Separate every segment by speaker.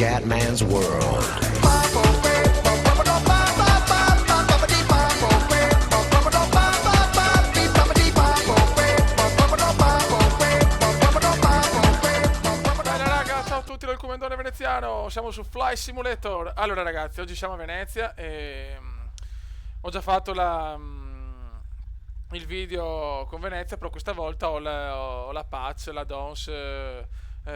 Speaker 1: Scatman's World.
Speaker 2: Ciao a tutti dal Comandone Veneziano, siamo su Fly Simulator. Allora ragazzi, oggi siamo a Venezia e ho già fatto il video con Venezia, però questa volta ho la patch, la DONS,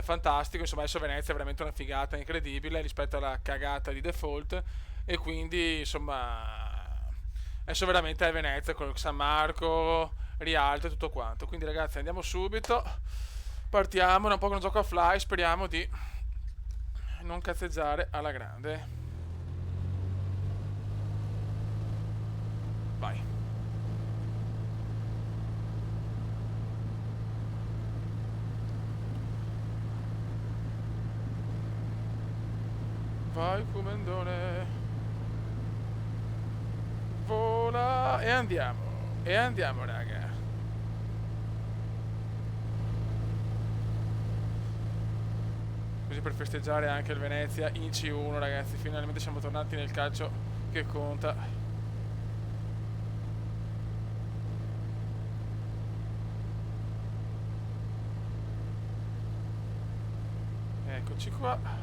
Speaker 2: fantastico. Insomma, adesso Venezia è veramente una figata incredibile rispetto alla cagata di default, e quindi insomma adesso veramente è Venezia con San Marco, Rialto e tutto quanto. Quindi ragazzi, andiamo subito, partiamo, da un po' che non gioco a Fly, speriamo di non cazzeggiare alla grande. Vai. Vai comandone. Vola e andiamo. E andiamo raga. Così per festeggiare anche il Venezia in C1 ragazzi. Finalmente siamo tornati nel calcio che conta. Eccoci qua.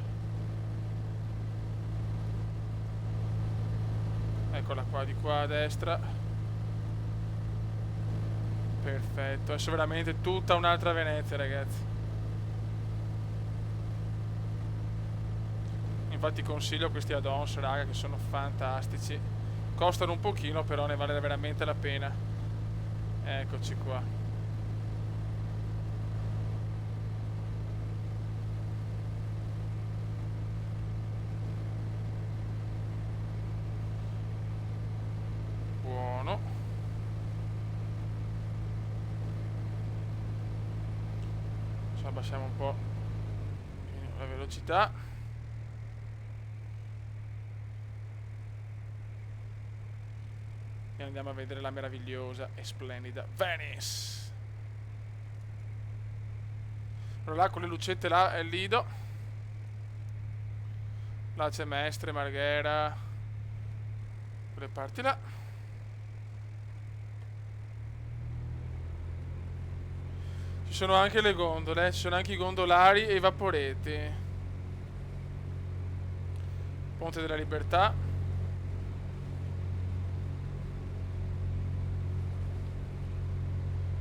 Speaker 2: Eccola qua, di qua a destra. Perfetto, adesso veramente tutta un'altra Venezia ragazzi. Infatti consiglio questi add-ons raga, che sono fantastici. Costano un pochino, però ne vale veramente la pena. Eccoci qua. Buono. Adesso abbassiamo un po' la velocità. E andiamo a vedere la meravigliosa e splendida Venice. Allora là con le lucette là è il Lido. Là c'è Mestre, Marghera, quelle parti là. Ci sono anche le gondole, ci sono anche i gondolari e i vaporetti. Ponte della Libertà.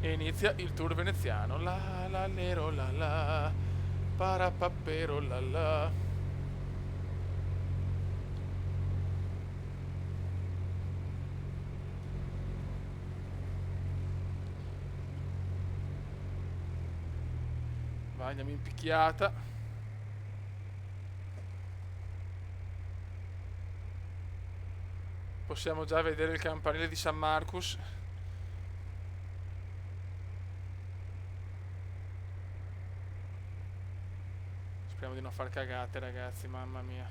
Speaker 2: E inizia il tour veneziano. La la lero la la, parapappero la la. Vai, andiamo in picchiata. Possiamo già vedere il campanile di San Marcus. Speriamo di non far cagate ragazzi, mamma mia.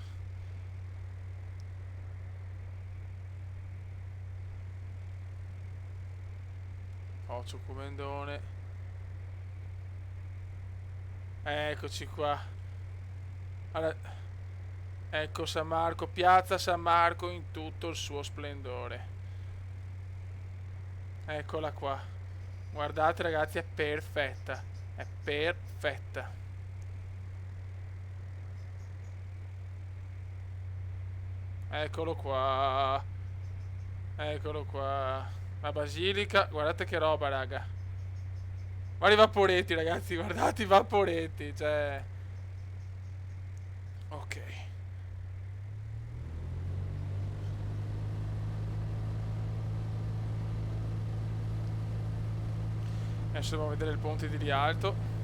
Speaker 2: Occhio comendone. Eccoci qua. Allora, ecco San Marco, piazza San Marco in tutto il suo splendore. Eccola qua. Guardate ragazzi, è perfetta. È perfetta. Eccolo qua. Eccolo qua. La basilica. Guardate che roba, raga. Guarda i vaporetti, ragazzi. Guardate i vaporetti. Cioè... Ok. Adesso dobbiamo vedere il ponte di Rialto.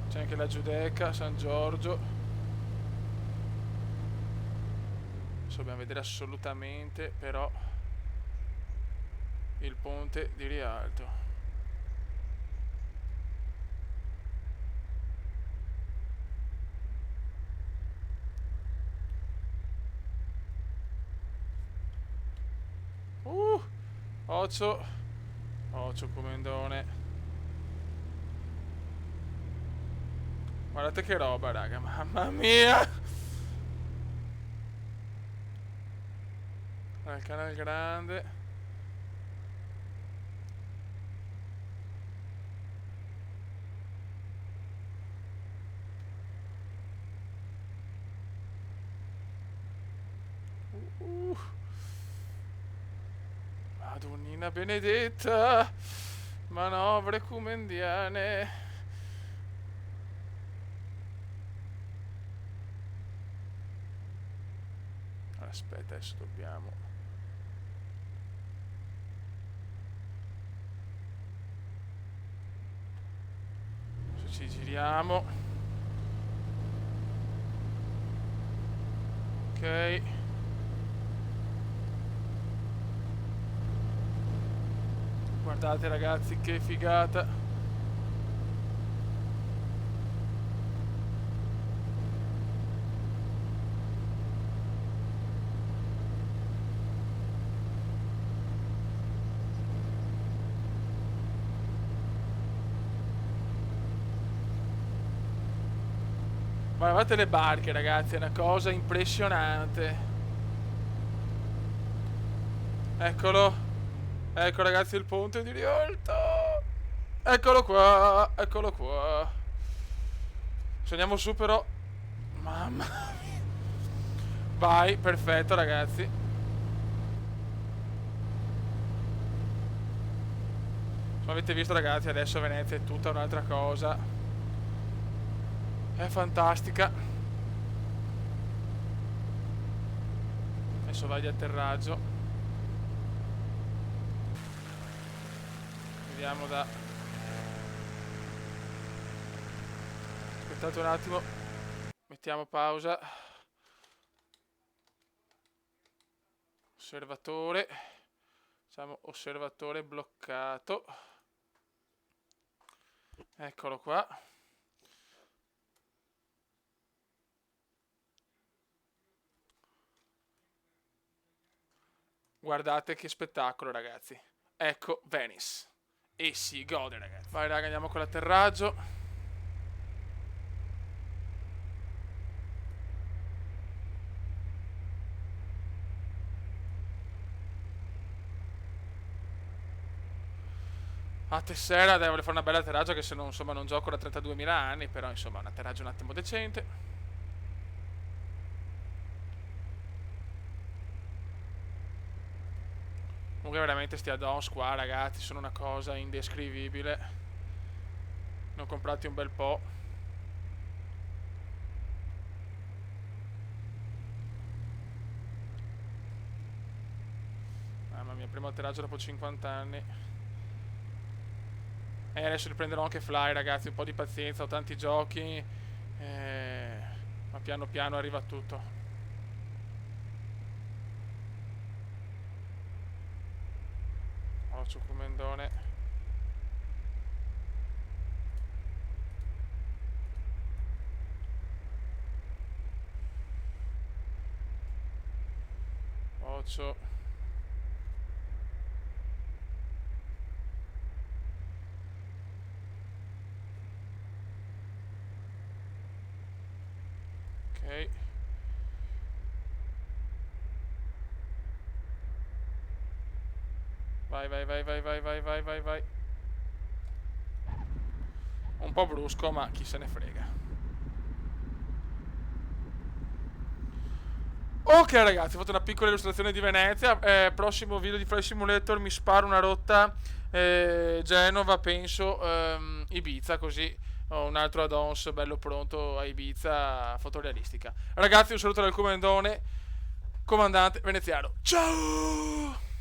Speaker 2: C'è anche la Giudecca, San Giorgio. Adesso dobbiamo vedere assolutamente però il ponte di Rialto. Ocio. Ocio comendone. Guardate che roba, raga, mamma mia. Il canale grande. Madonnina benedetta. Manovre cumendiane. Aspetta, adesso dobbiamo. Se ci giriamo. Ok. Guardate ragazzi che figata. Guardate le barche ragazzi, è una cosa impressionante. Eccolo. Ecco ragazzi il ponte di Rialto. Eccolo qua. Eccolo qua. Se andiamo su però. Mamma mia. Vai, perfetto ragazzi. Come avete visto ragazzi, adesso Venezia è tutta un'altra cosa. È fantastica. Adesso vai di atterraggio. Vediamo da. Aspettate un attimo. Mettiamo pausa. Osservatore. Facciamo osservatore bloccato. Eccolo qua. Guardate che spettacolo ragazzi. Ecco Venice. E si gode ragazzi. Vai raga, andiamo con l'atterraggio. A Tessera devo fare una bella atterraggio, che se no insomma non gioco da 32.000 anni, però insomma un atterraggio un attimo decente. Comunque veramente sti add-ons qua ragazzi sono una cosa indescrivibile. Ne ho comprati un bel po'. Mamma mia, primo atterraggio dopo 50 anni. E adesso riprenderò anche Fly ragazzi, un po' di pazienza, ho tanti giochi. Ma piano piano arriva tutto. Ocio comendone. Ocio. Ok. Vai, vai, vai, vai, vai, vai, vai, vai, vai. Un po' brusco, ma chi se ne frega. Ok ragazzi, ho fatto una piccola illustrazione di Venezia. Prossimo video di Flight Simulator mi sparo una rotta Genova, penso, Ibiza, così ho un altro add-ons bello pronto a Ibiza, fotorealistica. Ragazzi, un saluto dal comandante veneziano. Ciao!